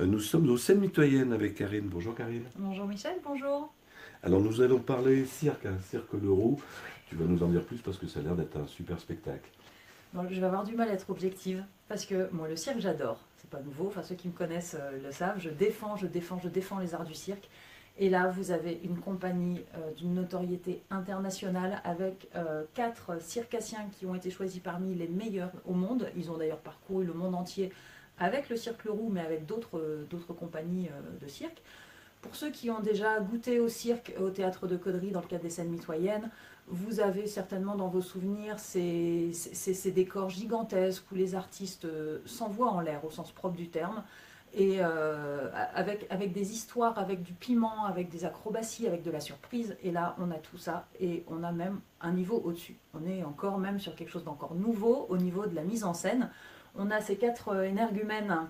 Nous sommes aux scènes mitoyennes avec Karine. Bonjour Karine. Bonjour Michel, bonjour. Alors nous allons parler cirque, Cirque Leroux. Tu vas nous en dire plus parce que ça a l'air d'être un super spectacle. Bon, je vais avoir du mal à être objective parce que moi le cirque j'adore, c'est pas nouveau, enfin ceux qui me connaissent le savent, je défends les arts du cirque. Et là vous avez une compagnie d'une notoriété internationale avec quatre circassiens qui ont été choisis parmi les meilleurs au monde. Ils ont d'ailleurs parcouru le monde entier avec le Cirque Leroux mais avec d'autres compagnies de cirque. Pour ceux qui ont déjà goûté au cirque, au théâtre de Caudry dans le cadre des scènes mitoyennes, vous avez certainement dans vos souvenirs ces décors gigantesques où les artistes s'envoient en l'air au sens propre du terme, et avec des histoires, avec du piment, avec des acrobaties, avec de la surprise. Et là, on a tout ça et on a même un niveau au-dessus. On est encore même sur quelque chose d'encore nouveau au niveau de la mise en scène. On a ces quatre énergumènes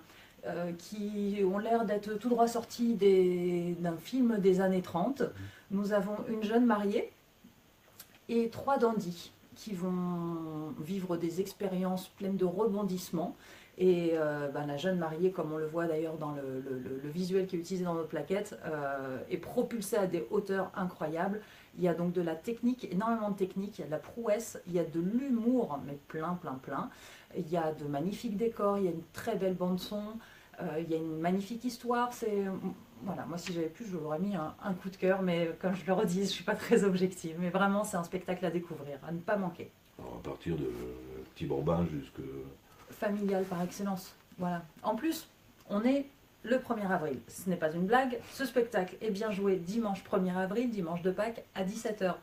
qui ont l'air d'être tout droit sortis d'un film des années 30. Nous avons une jeune mariée et trois dandys qui vont vivre des expériences pleines de rebondissements. Et la jeune mariée, comme on le voit d'ailleurs dans le visuel qui est utilisé dans nos plaquettes, est propulsée à des hauteurs incroyables. Il y a donc de la technique, énormément de technique, il y a de la prouesse, il y a de l'humour, mais plein, plein, plein. Il y a de magnifiques décors, il y a une très belle bande-son, il y a une magnifique histoire. Voilà, moi si j'avais pu, je l'aurais mis un coup de cœur, mais comme je le redis, je ne suis pas très objective. Mais vraiment, c'est un spectacle à découvrir, à ne pas manquer. Alors, à partir de Petit Bambin jusque... Familial par excellence. Voilà. En plus, on est le 1er avril. Ce n'est pas une blague. Ce spectacle est bien joué dimanche 1er avril, dimanche de Pâques, à 17h.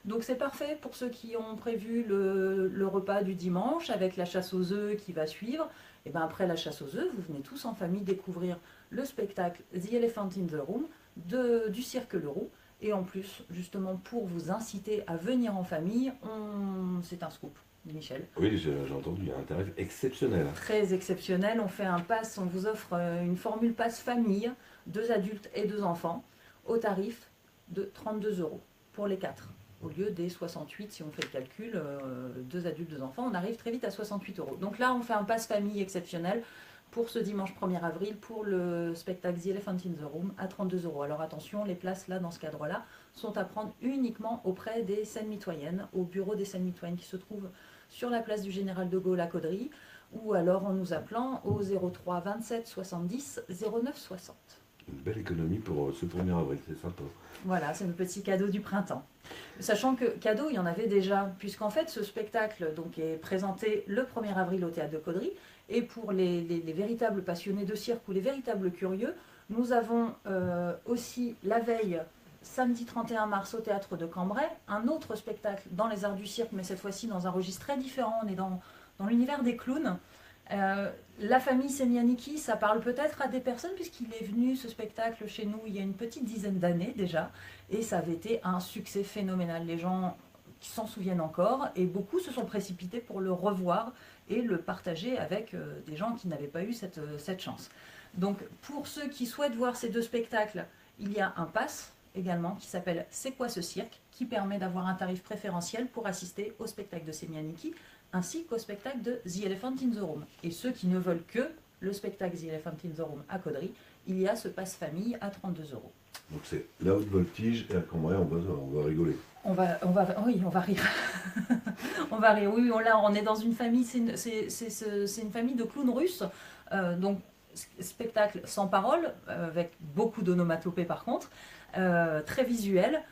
Donc c'est parfait pour ceux qui ont prévu le repas du dimanche avec la chasse aux œufs qui va suivre. Et bien après la chasse aux œufs, vous venez tous en famille découvrir le spectacle The Elephant in the Room du Cirque Leroux. Et en plus, justement, pour vous inciter à venir en famille, c'est un scoop, Michel. Oui, j'ai entendu, il y a un tarif exceptionnel. Très exceptionnel. On fait un pass, on vous offre une formule pass famille, 2 adultes et 2 enfants, au tarif de 32 € pour les 4. Au lieu des 68, si on fait le calcul, 2 adultes, 2 enfants, on arrive très vite à 68 €. Donc là, on fait un pass famille exceptionnel pour ce dimanche 1er avril pour le spectacle The Elephant in the Room à 32 €. Alors attention, les places là, dans ce cadre-là, sont à prendre uniquement auprès des scènes mitoyennes, au bureau des scènes mitoyennes qui se trouve sur la place du Général de Gaulle à Caudry, ou alors en nous appelant au 03 27 70 09 60. Une belle économie pour ce 1er avril, c'est sympa. Voilà, c'est le petit cadeau du printemps. Sachant que cadeau, il y en avait déjà, puisqu'en fait ce spectacle donc, est présenté le 1er avril au Théâtre de Caudry, et pour les véritables passionnés de cirque ou les véritables curieux, nous avons aussi la veille, samedi 31 mars au Théâtre de Cambrai, un autre spectacle dans les arts du cirque, mais cette fois-ci dans un registre très différent. On est dans l'univers des clowns. La famille Semianiki, ça parle peut-être à des personnes puisqu'il est venu ce spectacle chez nous il y a une petite dizaine d'années déjà, et ça avait été un succès phénoménal. Les gens qui s'en souviennent encore, et beaucoup se sont précipités pour le revoir et le partager avec des gens qui n'avaient pas eu cette chance. Donc pour ceux qui souhaitent voir ces deux spectacles, il y a un pass également qui s'appelle C'est quoi ce cirque, qui permet d'avoir un tarif préférentiel pour assister au spectacle de Semianiki ainsi qu'au spectacle de The Elephant in the Room. Et ceux qui ne veulent que le spectacle The Elephant in the Room à Caudry, il y a ce pass famille à 32 €. Donc c'est la haute voltige et à Cambrai, on va rigoler. Oui, on va rire. On va rire. Oui, là, on est dans une famille, c'est une famille de clowns russes. Donc, spectacle sans parole, avec beaucoup d'onomatopées par contre, très visuel.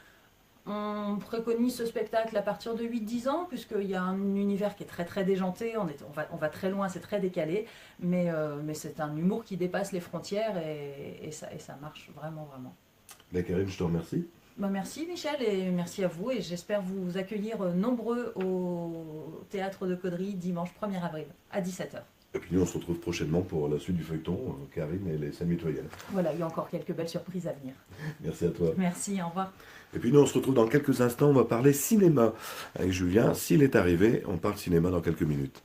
On préconise ce spectacle à partir de 8-10 ans, puisqu'il y a un univers qui est très très déjanté, on va très loin, c'est très décalé, mais c'est un humour qui dépasse les frontières et ça marche vraiment, vraiment. Ben, Karine, je te remercie. Merci Michel, et merci à vous, et j'espère vous accueillir nombreux au Théâtre de Caudry dimanche 1er avril à 17h. Et puis nous, on se retrouve prochainement pour la suite du feuilleton, Karine et les scènes mitoyennes. Voilà, il y a encore quelques belles surprises à venir. Merci à toi. Merci, au revoir. Et puis nous, on se retrouve dans quelques instants, on va parler cinéma avec Julien. S'il est arrivé, on parle cinéma dans quelques minutes.